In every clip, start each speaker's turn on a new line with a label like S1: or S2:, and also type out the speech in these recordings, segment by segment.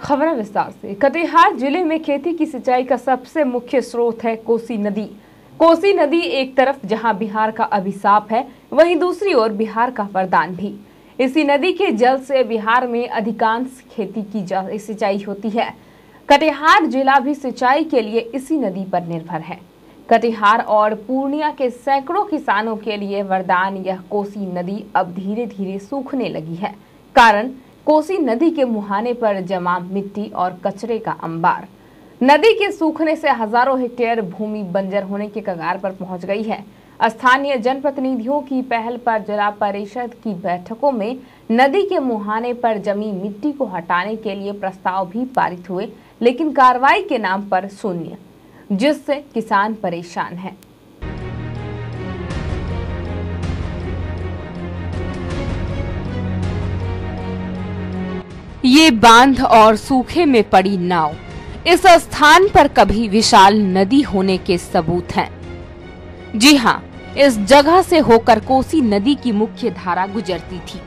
S1: खबर विस्तार से। कटिहार जिले में खेती की सिंचाई का सबसे मुख्य स्रोत है कोसी नदी। कोसी नदी एक तरफ जहां बिहार का अभिशाप है, वहीं दूसरी ओर बिहार का वरदान भी। इसी नदी के जल से बिहार में अधिकांश खेती की सिंचाई होती है। कटिहार जिला भी सिंचाई के लिए इसी नदी पर निर्भर है। कटिहार और पूर्णिया के सैकड़ों किसानों के लिए वरदान यह कोसी नदी अब धीरे धीरे सूखने लगी है। कारण कोसी नदी के मुहाने पर जमा मिट्टी और कचरे का अंबार। नदी के सूखने से हजारों हेक्टेयर भूमि बंजर होने के कगार पर पहुंच गई है। स्थानीय जनप्रतिनिधियों की पहल पर जिला परिषद की बैठकों में नदी के मुहाने पर जमी मिट्टी को हटाने के लिए प्रस्ताव भी पारित हुए, लेकिन कार्रवाई के नाम पर शून्य, जिससे किसान परेशान हैं। ये बांध और सूखे में पड़ी नाव, इस स्थान पर कभी विशाल नदी होने के सबूत हैं। जी हाँ, इस जगह से होकर कोसी नदी की मुख्य धारा गुजरती थी,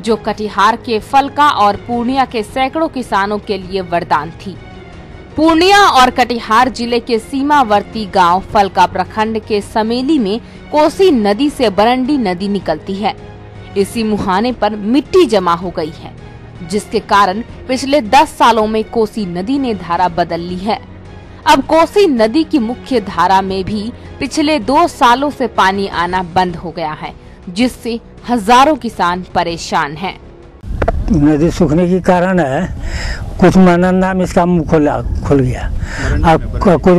S1: जो कटिहार के फलका और पूर्णिया के सैकड़ों किसानों के लिए वरदान थी। पूर्णिया और कटिहार जिले के सीमावर्ती गांव फलका प्रखंड के समेली में कोसी नदी से बरंडी नदी निकलती है। इसी मुहाने पर मिट्टी जमा हो गई है, जिसके कारण पिछले 10 सालों में कोसी नदी ने धारा बदल ली है। अब कोसी नदी की मुख्य धारा में भी पिछले 2 सालों से पानी आना बंद हो गया है, जिससे हजारों किसान परेशान हैं।
S2: नदी सूखने के कारण है, कुछ मनंदा में इसका मुँह खुल गया, अब कुछ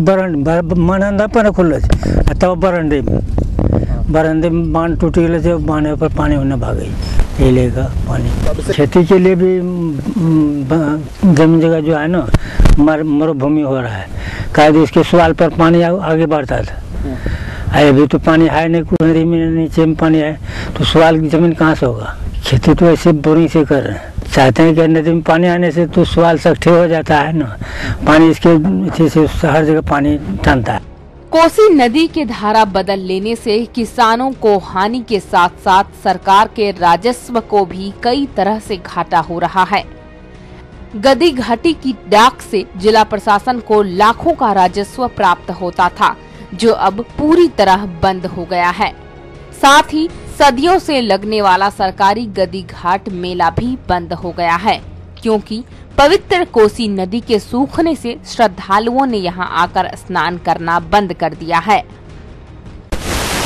S2: मनंदा पर खुल तब बरंडे में बांध टूट गए, बांधे पर पानी होने भाग गई। ये लेगा पानी खेती के लिए भी जमीन जगह जो है ना मरुभूमि हो रहा है। कायदे इसके सवाल पर पानी आगे बढ़ता था। अभी तो पानी है नहीं, कुछ नदी में नीचे में पानी है, तो सवाल की जमीन कहाँ से होगा। खेती तो ऐसे बोरिंग से कर रहे हैं, चाहते हैं कि नदी में पानी आने से तो सवाल सख्ते हो जाता है ना, पानी इसके से हर जगह पानी टानता है।
S1: कोसी नदी के धारा बदल लेने से किसानों को हानि के साथ साथ सरकार के राजस्व को भी कई तरह से घाटा हो रहा है। गदी घाटी की डाक से जिला प्रशासन को लाखों का राजस्व प्राप्त होता था, जो अब पूरी तरह बंद हो गया है। साथ ही सदियों से लगने वाला सरकारी गदी घाट मेला भी बंद हो गया है, क्योंकि पवित्र कोसी नदी के सूखने से श्रद्धालुओं ने यहां आकर स्नान करना बंद कर दिया है।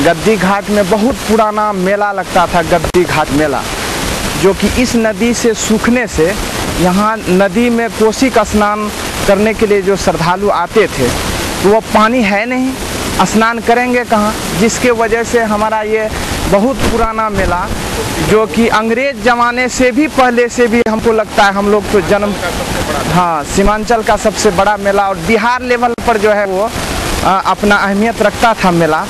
S3: गद्दी घाट में बहुत पुराना मेला लगता था, गद्दी घाट मेला, जो कि इस नदी से सूखने से यहाँ नदी में कोसी का स्नान करने के लिए जो श्रद्धालु आते थे, तो वो पानी है नहीं, स्नान करेंगे कहाँ, जिसके वजह से हमारा ये बहुत पुराना मेला, जो कि अंग्रेज जमाने से भी पहले से भी हमको लगता है, हम लोग तो जन्म, हाँ, सीमांचल का सबसे बड़ा मेला और बिहार लेवल पर जो है वो अपना अहमियत रखता था मेला,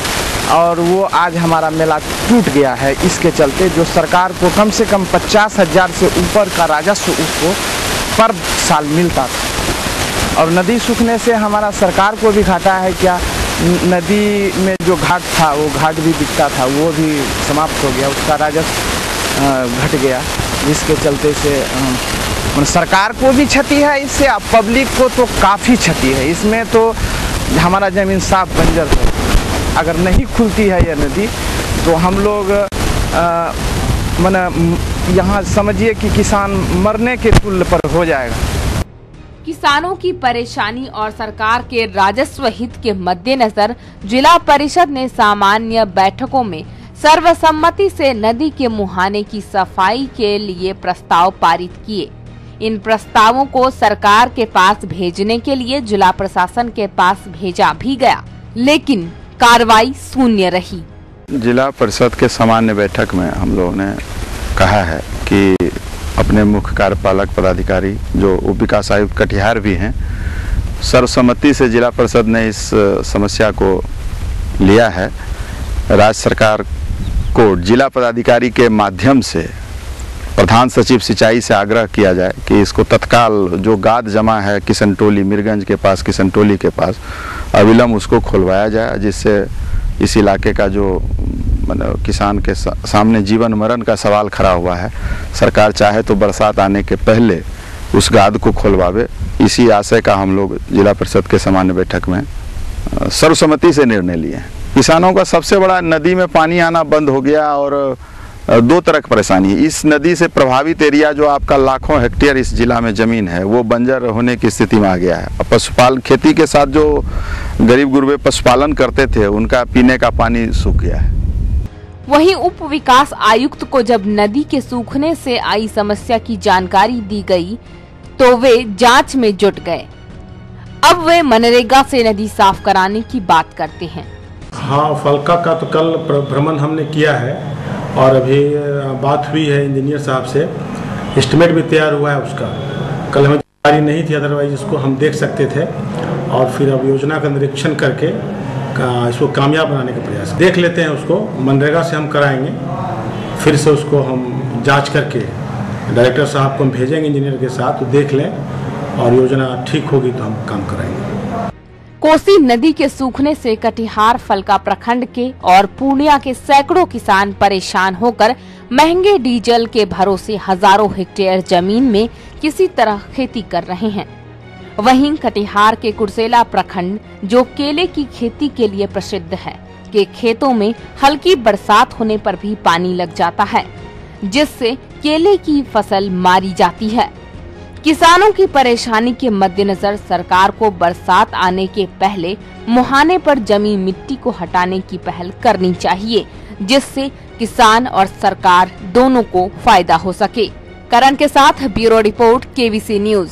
S3: और वो आज हमारा मेला टूट गया है। इसके चलते जो सरकार को कम से कम 50,000 से ऊपर का राजस्व उसको पर साल मिलता था, और नदी सूखने से हमारा सरकार को भी घाटा है। क्या नदी में जो घाट था, वो घाट भी बिकता था, वो भी समाप्त हो गया, उसका राजस्व घट गया, जिसके चलते से सरकार को भी क्षति है इससे, अब पब्लिक को तो काफ़ी क्षति है। इसमें तो हमारा ज़मीन साफ बंजर है, अगर नहीं खुलती है यह नदी तो हम लोग यहाँ समझिए कि किसान मरने के तुल्य पर हो जाएगा।
S1: किसानों की परेशानी और सरकार के राजस्व हित के मद्देनजर जिला परिषद ने सामान्य बैठकों में सर्वसम्मति से नदी के मुहाने की सफाई के लिए प्रस्ताव पारित किए। इन प्रस्तावों को सरकार के पास भेजने के लिए जिला प्रशासन के पास भेजा भी गया, लेकिन कार्रवाई शून्य रही।
S4: जिला परिषद के सामान्य बैठक में हम लोगों ने कहा है कि अपने मुख्य कार्यपालक पदाधिकारी जो उप विकास आयुक्त कटिहार भी हैं, सर्वसम्मति से जिला परिषद ने इस समस्या को लिया है। राज्य सरकार को जिला पदाधिकारी के माध्यम से प्रधान सचिव सिंचाई से आग्रह किया जाए कि इसको तत्काल जो गाद जमा है किशनटोली, मीरगंज के पास, किशनटोली के पास, अविलंब उसको खुलवाया जाए, जिससे इस इलाके का जो किसान के सामने जीवन मरण का सवाल खड़ा हुआ है। सरकार चाहे तो बरसात आने के पहले उस गाद को खोलवावे। इसी आशय का हम लोग जिला परिषद के सामान्य बैठक में सर्वसम्मति से निर्णय लिए हैं। किसानों का सबसे बड़ा नदी में पानी आना बंद हो गया और दो तरह की परेशानी है। इस नदी से प्रभावित एरिया जो आपका लाखों हेक्टेयर इस जिला में जमीन है वो बंजर होने की स्थिति में आ गया है। पशुपालन खेती के साथ जो गरीब गुरबे पशुपालन करते थे उनका पीने का पानी सूख गया है।
S1: वहीं उप विकास आयुक्त को जब नदी के सूखने से आई समस्या की जानकारी दी गई तो वे जांच में जुट गए। अब वे मनरेगा से नदी साफ कराने की बात करते हैं।
S5: हाँ, फलका का तो कल भ्रमण हमने किया है और अभी बात हुई है इंजीनियर साहब से, एस्टिमेट भी तैयार हुआ है उसका। कल हमें जानकारी नहीं थी, अदरवाइज इसको हम देख सकते थे। और फिर अब योजना का निरीक्षण करके इसको कामयाब बनाने का प्रयास देख लेते हैं। उसको मनरेगा से हम कराएंगे, फिर से उसको हम जांच करके डायरेक्टर साहब को हम भेजेंगे इंजीनियर के साथ, तो देख लें और योजना ठीक होगी तो हम काम कराएंगे।
S1: कोसी नदी के सूखने से कटिहार, फलका प्रखंड के और पूर्णिया के सैकड़ों किसान परेशान होकर महंगे डीजल के भरोसे हजारों हेक्टेयर जमीन में किसी तरह खेती कर रहे हैं। वहीं कटिहार के कुर्सेला प्रखंड, जो केले की खेती के लिए प्रसिद्ध है, के खेतों में हल्की बरसात होने पर भी पानी लग जाता है, जिससे केले की फसल मारी जाती है। किसानों की परेशानी के मद्देनजर सरकार को बरसात आने के पहले मुहाने पर जमी मिट्टी को हटाने की पहल करनी चाहिए, जिससे किसान और सरकार दोनों को फायदा हो सके। करण के साथ ब्यूरो रिपोर्ट, केवीसी न्यूज।